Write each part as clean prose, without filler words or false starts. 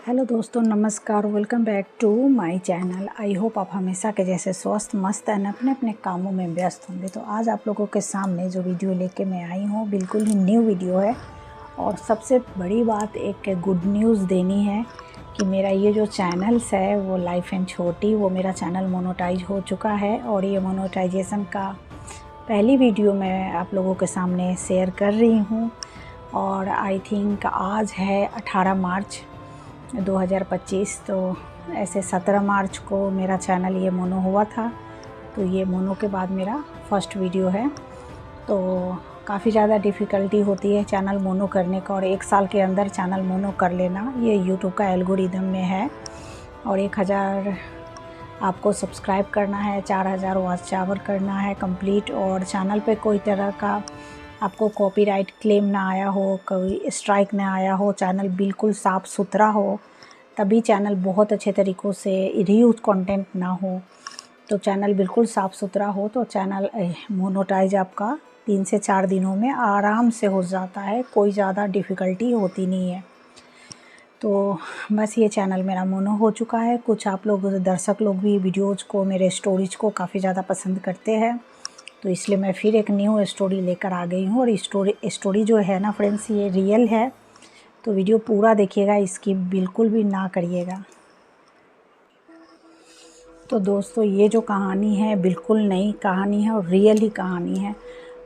Hello दोस्तों, नमस्कार। Welcome back to my channel. I hope आप हमेशा के जैसे स्वस्थ मस्त एंड अपने अपने कामों में व्यस्त होंगे। तो आज आप लोगों के सामने जो वीडियो लेके मैं आई हूँ बिल्कुल ही न्यू वीडियो है। और सबसे बड़ी बात, एक गुड न्यूज़ देनी है कि मेरा ये जो चैनल्स है वो लाइफ एंड छोटी, वो मेरा चैनल मोनेटाइज हो चुका है। और ये मोनेटाइजेशन का पहली वीडियो मैं आप लोगों के सामने शेयर कर रही हूँ। और आई थिंक आज है 18 मार्च 2025। तो ऐसे 17 मार्च को मेरा चैनल ये मोनो हुआ था। तो ये मोनो के बाद मेरा फर्स्ट वीडियो है। तो काफ़ी ज़्यादा डिफ़िकल्टी होती है चैनल मोनो करने का, और 1 साल के अंदर चैनल मोनो कर लेना ये यूट्यूब का एल्गोरिदम में है। और 1000 आपको सब्सक्राइब करना है, 4000 वॉच आवर करना है कंप्लीट। और चैनल पे कोई तरह का आपको कॉपीराइट क्लेम ना आया हो, कोई स्ट्राइक ना आया हो, चैनल बिल्कुल साफ़ सुथरा हो, तभी चैनल बहुत अच्छे तरीक़ों से रीयूज कंटेंट ना हो। तो चैनल बिल्कुल साफ़ सुथरा हो तो चैनल मोनेटाइज आपका 3 से 4 दिनों में आराम से हो जाता है, कोई ज़्यादा डिफ़िकल्टी होती नहीं है। तो बस ये चैनल मेरा मोनो हो चुका है। कुछ आप लोग दर्शक लोग भी वीडियोज़ को, मेरे स्टोरीज़ को काफ़ी ज़्यादा पसंद करते हैं, तो इसलिए मैं फिर एक न्यू स्टोरी लेकर आ गई हूँ। और स्टोरी जो है ना फ्रेंड्स, ये रियल है। तो वीडियो पूरा देखिएगा, इसकी बिल्कुल भी ना करिएगा। तो दोस्तों, ये जो कहानी है बिल्कुल नई कहानी है और रियल ही कहानी है।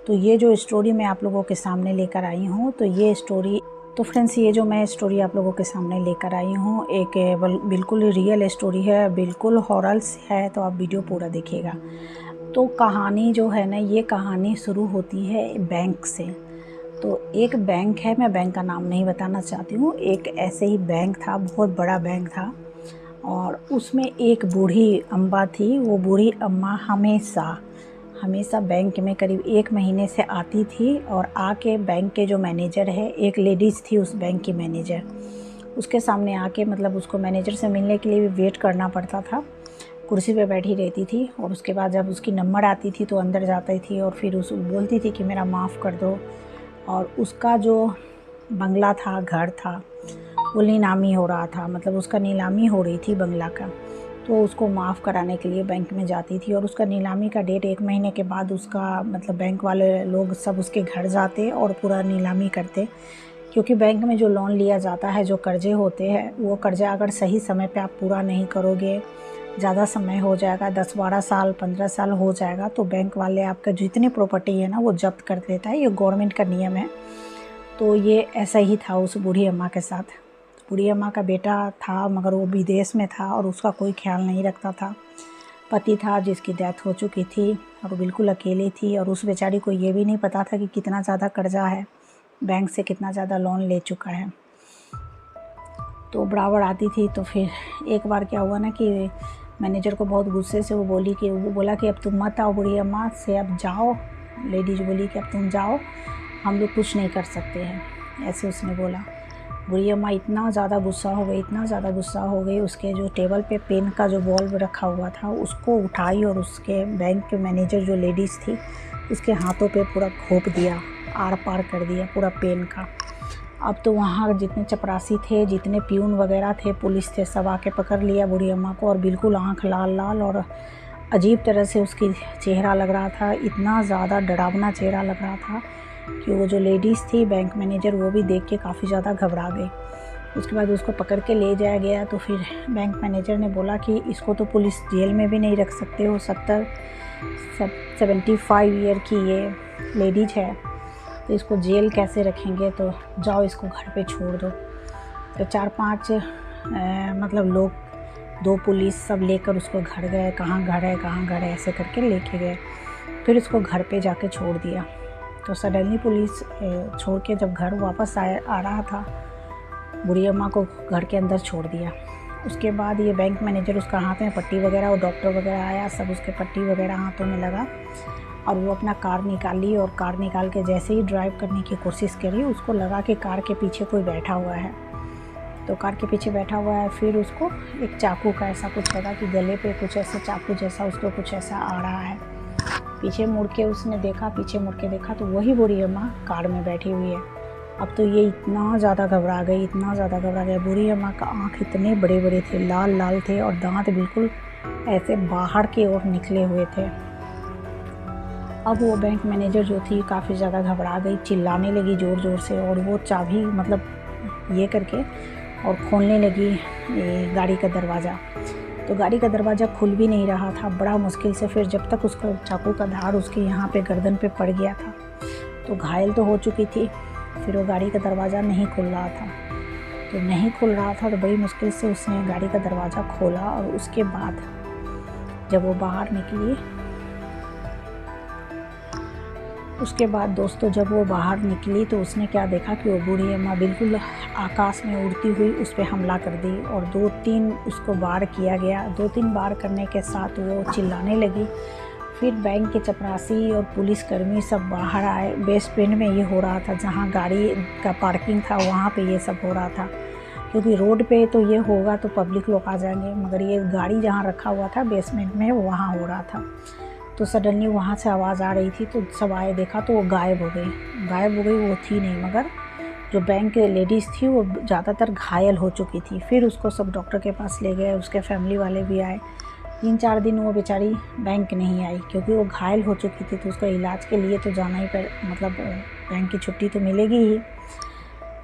तो ये जो स्टोरी मैं आप लोगों के सामने लेकर आई हूँ, तो ये स्टोरी, तो फ्रेंड्स ये जो मैं स्टोरी आप लोगों के सामने लेकर आई हूँ एक बिल्कुल रियल स्टोरी है, बिल्कुल हॉरर्स है। तो आप वीडियो पूरा देखिएगा। तो कहानी जो है ना, ये कहानी शुरू होती है बैंक से। तो एक बैंक है, मैं बैंक का नाम नहीं बताना चाहती हूँ, एक ऐसे ही बैंक था, बहुत बड़ा बैंक था। और उसमें एक बूढ़ी अम्मा थी। वो बूढ़ी अम्मा हमेशा बैंक में करीब 1 महीने से आती थी। और आके बैंक के जो मैनेजर है, एक लेडीज़ थी उस बैंक की मैनेजर, उसके सामने आके, मतलब उसको मैनेजर से मिलने के लिए भी वेट करना पड़ता था, कुर्सी पे बैठी रहती थी। और उसके बाद जब उसकी नंबर आती थी तो अंदर जाती थी और फिर उस बोलती थी कि मेरा माफ़ कर दो। और उसका जो बंगला था, घर था, वो नीलामी हो रहा था, मतलब उसका नीलामी हो रही थी बंगला का। तो उसको माफ़ कराने के लिए बैंक में जाती थी। और उसका नीलामी का डेट 1 महीने के बाद उसका, मतलब बैंक वाले लोग सब उसके घर जाते और पूरा नीलामी करते। क्योंकि बैंक में जो लोन लिया जाता है, जो कर्ज़े होते हैं, वो कर्ज़ा अगर सही समय पे आप पूरा नहीं करोगे, ज़्यादा समय हो जाएगा, 10-12 साल 15 साल हो जाएगा, तो बैंक वाले आपका जितनी प्रॉपर्टी है ना वो जब्त कर देता है। ये गवर्नमेंट का नियम है। तो ये ऐसा ही था उस बूढ़ी अम्मा के साथ। बूढ़ी अम्मा का बेटा था, मगर वो विदेश में था और उसका कोई ख्याल नहीं रखता था। पति था जिसकी डेथ हो चुकी थी और वो बिल्कुल अकेली थी। और उस बेचारी को ये भी नहीं पता था कि कितना ज़्यादा कर्जा है, बैंक से कितना ज़्यादा लोन ले चुका है। तो बराबर आती थी। तो फिर एक बार क्या हुआ ना कि मैनेजर को बहुत गुस्से से वो बोला कि अब तुम मत आओ बूढ़ी अम्मा, से अब जाओ। लेडीज बोली कि अब तुम जाओ, हम लोग कुछ नहीं कर सकते हैं, ऐसे उसने बोला। बूढ़ी अम्मा इतना ज़्यादा गुस्सा हो गई, इतना ज़्यादा गुस्सा हो गई, उसके जो टेबल पे पेन का जो बॉल रखा हुआ था उसको उठाई और उसके बैंक के मैनेजर जो लेडीज़ थी उसके हाथों पे पूरा घोंप दिया, आर पार कर दिया पूरा पेन का। अब तो वहाँ जितने चपरासी थे, जितने प्यून वगैरह थे, पुलिस थे, सब आके पकड़ लिया बूढ़ी अम्मा को। और बिल्कुल आँख लाल लाल और अजीब तरह से उसकी चेहरा लग रहा था, इतना ज़्यादा डरावना चेहरा लग रहा था कि वो जो लेडीज़ थी बैंक मैनेजर, वो भी देख के काफ़ी ज़्यादा घबरा गई। उसके बाद उसको पकड़ के ले जाया गया। तो फिर बैंक मैनेजर ने बोला कि इसको तो पुलिस जेल में भी नहीं रख सकते हो, 75 ईयर की ये लेडीज है, तो इसको जेल कैसे रखेंगे, तो जाओ इसको घर पे छोड़ दो। तो 4-5 मतलब लोग, 2 पुलिस सब लेकर उसको घर गए, कहाँ घर है कहाँ घर है ऐसे करके लेके गए। फिर उसको घर पे जाके छोड़ दिया। तो सडनली पुलिस छोड़ के जब घर वापस आ रहा था, बूढ़ी अम्मा को घर के अंदर छोड़ दिया। उसके बाद ये बैंक मैनेजर, उसका हाथ में पट्टी वगैरह, और डॉक्टर वगैरह आया, सब उसके पट्टी वगैरह हाथों में लगा। और वो अपना कार निकाली और कार निकाल के जैसे ही ड्राइव करने की कोशिश करी, उसको लगा कि कार के पीछे कोई बैठा हुआ है। तो कार के पीछे बैठा हुआ है। फिर उसको एक चाकू का ऐसा कुछ लगा कि गले पे कुछ ऐसे चाकू जैसा उसको कुछ ऐसा आ रहा है। पीछे मुड़ के उसने देखा, पीछे मुड़ के देखा तो वही बूढ़ी अम्मा कार में बैठी हुई है। अब तो ये इतना ज़्यादा घबरा गई, इतना ज़्यादा घबरा गई। बूढ़ी अम्मा का आँख इतने बड़े बड़े थे, लाल लाल थे, और दांत बिल्कुल ऐसे बाहर की ओर निकले हुए थे। अब वो बैंक मैनेजर जो थी काफ़ी ज़्यादा घबरा गई, चिल्लाने लगी ज़ोर ज़ोर से, और वो चाबी मतलब ये करके और खोलने लगी गाड़ी का दरवाज़ा। तो गाड़ी का दरवाज़ा खुल भी नहीं रहा था, बड़ा मुश्किल से। फिर जब तक उसका चाकू का धार उसके यहाँ पे गर्दन पे पड़ गया था, तो घायल तो हो चुकी थी। फिर वो गाड़ी का दरवाज़ा नहीं खुल रहा था, तो नहीं खुल रहा था तो बड़ी मुश्किल से उसने गाड़ी का दरवाज़ा खोला। और उसके बाद जब वो बाहर निकली, उसके बाद दोस्तों जब वो बाहर निकली तो उसने क्या देखा कि वो बूढ़ी अम्मा बिल्कुल आकाश में उड़ती हुई उस पर हमला कर दी, और 2-3 उसको वार किया गया। 2-3 वार करने के साथ वो चिल्लाने लगी। फिर बैंक के चपरासी और पुलिसकर्मी सब बाहर आए। बेसमेंट में ये हो रहा था, जहाँ गाड़ी का पार्किंग था वहाँ पे ये सब हो रहा था, क्योंकि रोड पे तो ये होगा तो पब्लिक लोग आ जाएंगे, मगर ये गाड़ी जहाँ रखा हुआ था बेसमेंट में वहाँ हो रहा था। तो सडनली वहाँ से आवाज़ आ रही थी, तो सब आए, देखा तो वो गायब हो गई। गायब हो गई वो थी नहीं, मगर जो बैंक के लेडीज़ थी वो ज़्यादातर घायल हो चुकी थी। फिर उसको सब डॉक्टर के पास ले गए, उसके फैमिली वाले भी आए। 3-4 दिन वो बेचारी बैंक नहीं आई, क्योंकि वो घायल हो चुकी थी, तो उसका इलाज के लिए तो जाना ही मतलब बैंक की छुट्टी तो मिलेगी ही।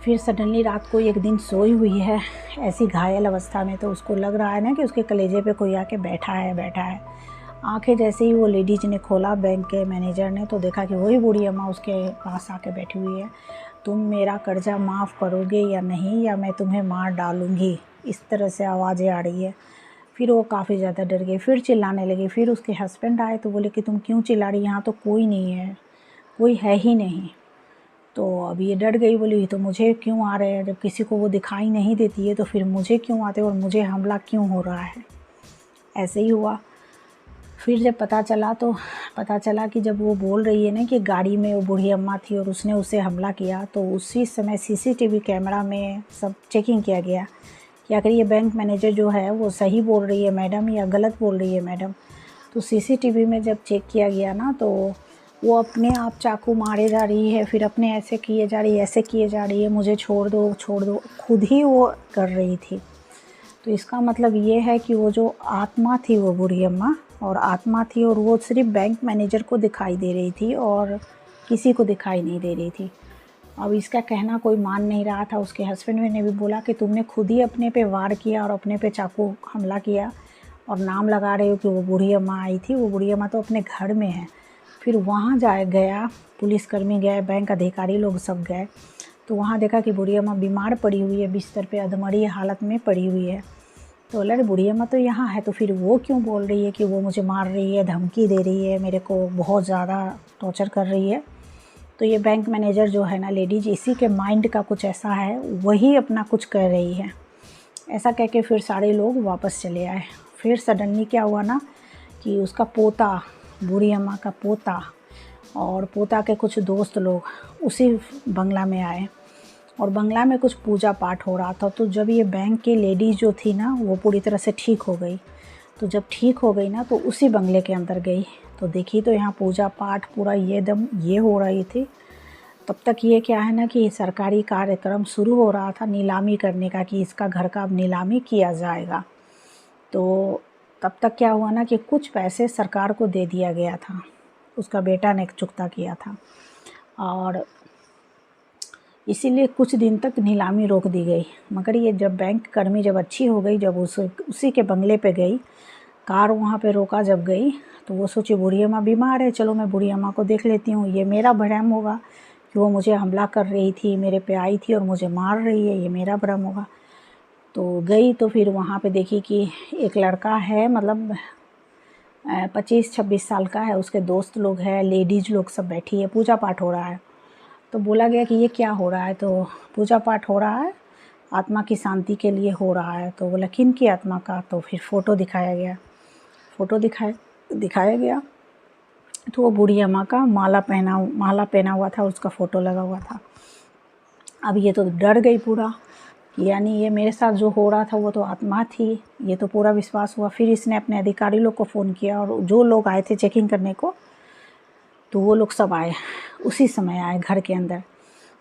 फिर सडनली रात को एक दिन सोई हुई है ऐसी घायल अवस्था में, तो उसको लग रहा है ना कि उसके कलेजे पे कोई आके बैठा है। आंखें जैसे ही वो लेडीज ने खोला, बैंक के मैनेजर ने, तो देखा कि वही बूढ़ी अम्मा उसके पास आके बैठी हुई है। तुम मेरा कर्जा माफ़ करोगे या नहीं, या मैं तुम्हें मार डालूँगी, इस तरह से आवाज़ें आ रही है। फिर वो काफ़ी ज़्यादा डर गई, फिर चिल्लाने लगी। फिर उसके हस्बैंड आए तो बोले कि तुम क्यों चिल्ला रही, यहाँ तो कोई नहीं है, कोई है ही नहीं। तो अब ये डर गई, बोली तो मुझे क्यों आ रहे हैं, जब किसी को वो दिखाई नहीं देती है तो फिर मुझे क्यों आते और मुझे हमला क्यों हो रहा है। ऐसे ही हुआ। फिर जब पता चला कि जब वो बोल रही है ना कि गाड़ी में वो बूढ़ी अम्मा थी और उसने उसे हमला किया, तो उसी समय सीसीटीवी कैमरा में सब चेकिंग किया गया कि आखिर ये बैंक मैनेजर जो है वो सही बोल रही है मैडम या गलत बोल रही है मैडम। तो सीसीटीवी में जब चेक किया गया ना, तो वो अपने आप चाकू मारे जा रही है, फिर अपने ऐसे किए जा रही है, मुझे छोड़ दो, खुद ही वो कर रही थी। तो इसका मतलब ये है कि वो जो आत्मा थी वो बूढ़ी अम्मा और आत्मा थी, और वो सिर्फ बैंक मैनेजर को दिखाई दे रही थी और किसी को दिखाई नहीं दे रही थी। अब इसका कहना कोई मान नहीं रहा था। उसके हस्बैंड ने भी बोला कि तुमने खुद ही अपने पे वार किया और अपने पे चाकू हमला किया, और नाम लगा रहे हो कि वो बूढ़ी अम्मा आई थी। वो बूढ़ी अम्मा तो अपने घर में है। फिर वहाँ गया पुलिसकर्मी गए, बैंक अधिकारी लोग सब गए, तो वहाँ देखा कि बूढ़ी अम्मा बीमार पड़ी हुई है, बिस्तर पे अधमरी हालत में पड़ी हुई है। तो बोला अरे बूढ़ी अम्मा तो यहाँ है, तो फिर वो क्यों बोल रही है कि वो मुझे मार रही है, धमकी दे रही है, मेरे को बहुत ज़्यादा टॉर्चर कर रही है। तो ये बैंक मैनेजर जो है ना लेडीज, इसी के माइंड का कुछ ऐसा है, वही अपना कुछ कर रही है। ऐसा कह के फिर सारे लोग वापस चले आए। फिर सडनली क्या हुआ ना कि उसका पोता, बूढ़ी अम्मा का पोता और पोता के कुछ दोस्त लोग उसी बंगला में आए, और बंगला में कुछ पूजा पाठ हो रहा था। तो जब ये बैंक की लेडीज़ जो थी ना वो पूरी तरह से ठीक हो गई, तो जब ठीक हो गई ना तो उसी बंगले के अंदर गई, तो देखी तो यहाँ पूजा पाठ पूरा ये हो रही थी। तब तक ये क्या है ना कि सरकारी कार्यक्रम शुरू हो रहा था नीलामी करने का, कि इसका घर का अब नीलामी किया जाएगा। तो तब तक क्या हुआ ना कि कुछ पैसे सरकार को दे दिया गया था, उसका बेटा ने चुकता किया था, और इसीलिए कुछ दिन तक नीलामी रोक दी गई। मगर ये जब बैंक कर्मी जब अच्छी हो गई, जब उसी के बंगले पे गई, कार वहाँ पे रोका जब गई, तो वो सोची बूढ़ी अम्मा बीमार है, चलो मैं बूढ़ी अम्मा को देख लेती हूँ, ये मेरा भ्रम होगा कि वो मुझे हमला कर रही थी, मेरे पे आई थी और मुझे मार रही है, ये मेरा भ्रम होगा। तो गई तो फिर वहाँ पे देखी कि एक लड़का है, मतलब 25-26 साल का है, उसके दोस्त लोग हैं, लेडीज़ लोग सब बैठी है, पूजा पाठ हो रहा है। तो बोला गया कि ये क्या हो रहा है, तो पूजा पाठ हो रहा है, आत्मा की शांति के लिए हो रहा है। तो बोला किन की आत्मा का, तो फिर फ़ोटो दिखाया गया। तो वो बूढ़ी अम्मा का माला पहना हुआ था, उसका फ़ोटो लगा हुआ था। अब ये तो डर गई पूरा, यानी ये मेरे साथ जो हो रहा था वो तो आत्मा थी, ये तो पूरा विश्वास हुआ। फिर इसने अपने अधिकारी लोग को फ़ोन किया, और जो लोग आए थे चेकिंग करने को, तो वो लोग सब आए, उसी समय आए घर के अंदर।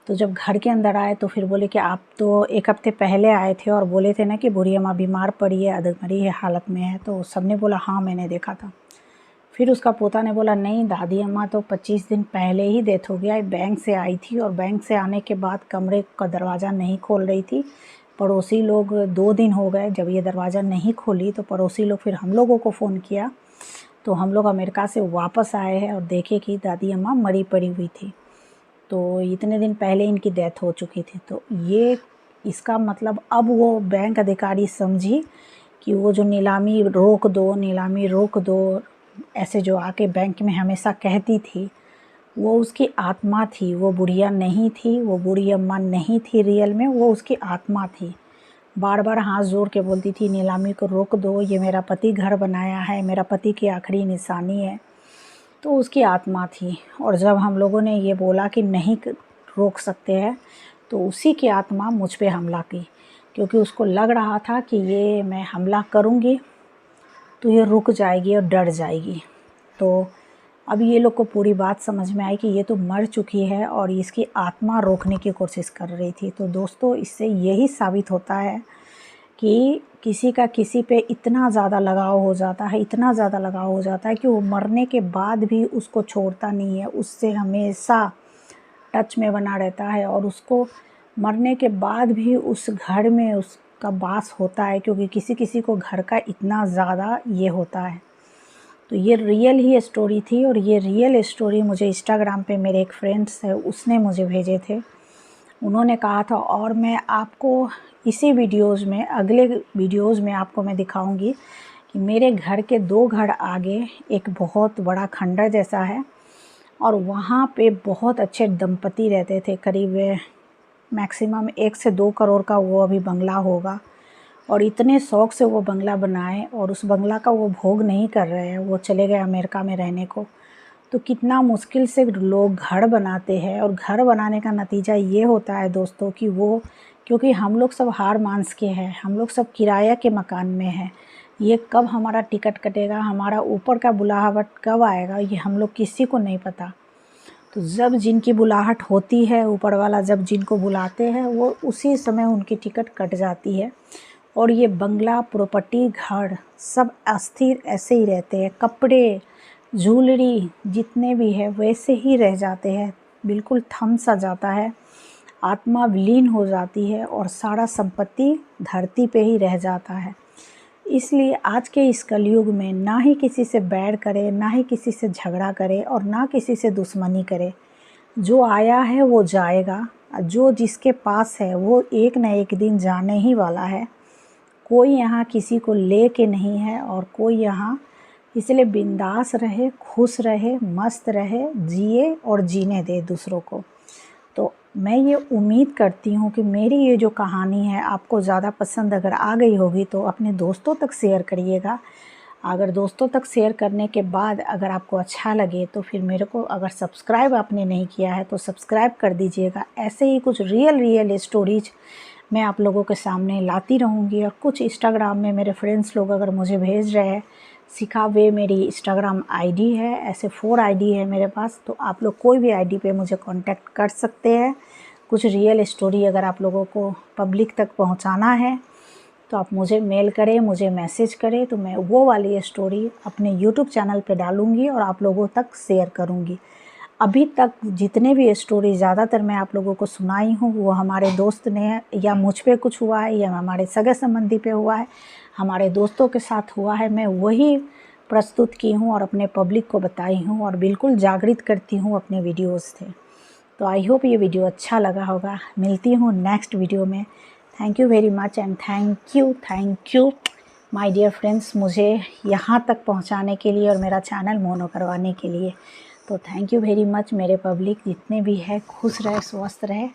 तो जब घर के अंदर आए तो फिर बोले कि आप तो 1 हफ्ते पहले आए थे और बोले थे ना कि बूढ़ी अम्मा बीमार पड़ी है, अधमरी है हालत में है। तो सबने बोला हाँ मैंने देखा था। फिर उसका पोता ने बोला नहीं, दादी अम्मा तो 25 दिन पहले ही डेथ हो गया, बैंक से आई थी और बैंक से आने के बाद कमरे का दरवाज़ा नहीं खोल रही थी। पड़ोसी लोग 2 दिन हो गए जब ये दरवाज़ा नहीं खोली, तो पड़ोसी लोग फिर हम लोगों को फ़ोन किया। तो हम लोग अमेरिका से वापस आए हैं और देखे कि दादी अम्मा मरी पड़ी हुई थी। तो इतने दिन पहले इनकी डेथ हो चुकी थी। तो ये इसका मतलब अब वो बैंक अधिकारी समझी कि वो जो नीलामी रोक दो, नीलामी रोक दो, ऐसे जो आके बैंक में हमेशा कहती थी, वो उसकी आत्मा थी। वो बुढ़िया नहीं थी, वो बूढ़ी अम्मा नहीं थी रियल में, वो उसकी आत्मा थी। बार बार हाथ जोड़ के बोलती थी नीलामी को रोक दो, ये मेरा पति घर बनाया है, मेरा पति की आखिरी निशानी है। तो उसकी आत्मा थी। और जब हम लोगों ने ये बोला कि नहीं रोक सकते हैं, तो उसी की आत्मा मुझ पे हमला की, क्योंकि उसको लग रहा था कि ये मैं हमला करूँगी तो ये रुक जाएगी और डर जाएगी। तो अब ये लोग को पूरी बात समझ में आई कि ये तो मर चुकी है और इसकी आत्मा रोकने की कोशिश कर रही थी। तो दोस्तों, इससे यही साबित होता है कि किसी का किसी पे इतना ज़्यादा लगाव हो जाता है, इतना ज़्यादा लगाव हो जाता है कि वो मरने के बाद भी उसको छोड़ता नहीं है, उससे हमेशा टच में बना रहता है और उसको मरने के बाद भी उस घर में उसका वास होता है, क्योंकि किसी किसी को घर का इतना ज़्यादा ये होता है। तो ये रियल ही स्टोरी थी और ये रियल स्टोरी मुझे इंस्टाग्राम पे मेरे एक फ्रेंड्स है उसने मुझे भेजे थे। उन्होंने कहा था और मैं आपको इसी वीडियोज़ में, अगले वीडियोज़ में आपको मैं दिखाऊंगी कि मेरे घर के 2 घर आगे एक बहुत बड़ा खंडर जैसा है और वहाँ पे बहुत अच्छे दंपति रहते थे। करीब मैक्सिमम 1 से 2 करोड़ का वो अभी बंगला होगा और इतने शौक़ से वो बंगला बनाए और उस बंगला का वो भोग नहीं कर रहे हैं, वो चले गए अमेरिका में रहने को। तो कितना मुश्किल से लोग घर बनाते हैं और घर बनाने का नतीजा ये होता है दोस्तों कि वो, क्योंकि हम लोग सब हार मांस के हैं, हम लोग सब किराया के मकान में हैं, ये कब हमारा टिकट कटेगा, हमारा ऊपर का बुलाहट कब आएगा, ये हम लोग किसी को नहीं पता। तो जब जिनकी बुलाहट होती है, ऊपर वाला जब जिनको बुलाते हैं, वो उसी समय उनकी टिकट कट जाती है। और ये बंगला, प्रॉपर्टी, घर सब अस्थिर ऐसे ही रहते हैं। कपड़े, ज्वेलरी जितने भी है वैसे ही रह जाते हैं, बिल्कुल थम सा जाता है, आत्मा विलीन हो जाती है और सारा संपत्ति धरती पे ही रह जाता है। इसलिए आज के इस कलयुग में ना ही किसी से बैर करे, ना ही किसी से झगड़ा करे और ना किसी से दुश्मनी करे। जो आया है वो जाएगा, जो जिसके पास है वो एक न एक दिन जाने ही वाला है। कोई यहाँ किसी को ले के नहीं है और कोई यहाँ, इसलिए बिंदास रहे, खुश रहे, मस्त रहे, जिए और जीने दे दूसरों को। तो मैं ये उम्मीद करती हूँ कि मेरी ये जो कहानी है आपको ज़्यादा पसंद अगर आ गई होगी तो अपने दोस्तों तक शेयर करिएगा। अगर दोस्तों तक शेयर करने के बाद अगर आपको अच्छा लगे तो फिर मेरे को, अगर सब्सक्राइब आपने नहीं किया है तो सब्सक्राइब कर दीजिएगा। ऐसे ही कुछ रियल स्टोरीज मैं आप लोगों के सामने लाती रहूँगी। और कुछ इंस्टाग्राम में मेरे फ्रेंड्स लोग अगर मुझे भेज रहे हैं, सिखावे मेरी इंस्टाग्राम आईडी है, ऐसे 4 आईडी है मेरे पास, तो आप लोग कोई भी आईडी पे मुझे कांटेक्ट कर सकते हैं। कुछ रियल स्टोरी अगर आप लोगों को पब्लिक तक पहुंचाना है तो आप मुझे मेल करें, मुझे मैसेज करें, तो मैं वो वाली स्टोरी अपने यूट्यूब चैनल पे डालूँगी और आप लोगों तक शेयर करूँगी। अभी तक जितने भी स्टोरी ज़्यादातर मैं आप लोगों को सुनाई हूँ वो हमारे दोस्त ने, या मुझ पे कुछ हुआ है या हमारे सगे संबंधी पे हुआ है, हमारे दोस्तों के साथ हुआ है, मैं वही प्रस्तुत की हूँ और अपने पब्लिक को बताई हूँ और बिल्कुल जागृत करती हूँ अपने वीडियोज़ से। तो आई होप ये वीडियो अच्छा लगा होगा। मिलती हूँ नेक्स्ट वीडियो में। Thank you very much and thank you my dear friends, मुझे यहाँ तक पहुँचाने के लिए और मेरा चैनल मोनो करवाने के लिए। तो थैंक यू वेरी मच मेरे पब्लिक जितने भी है, खुश रहे, स्वस्थ रहे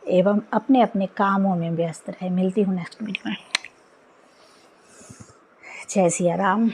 एवं अपने अपने कामों में व्यस्त रहे। मिलती हूँ नेक्स्ट वीडियो में। जय सिया राम।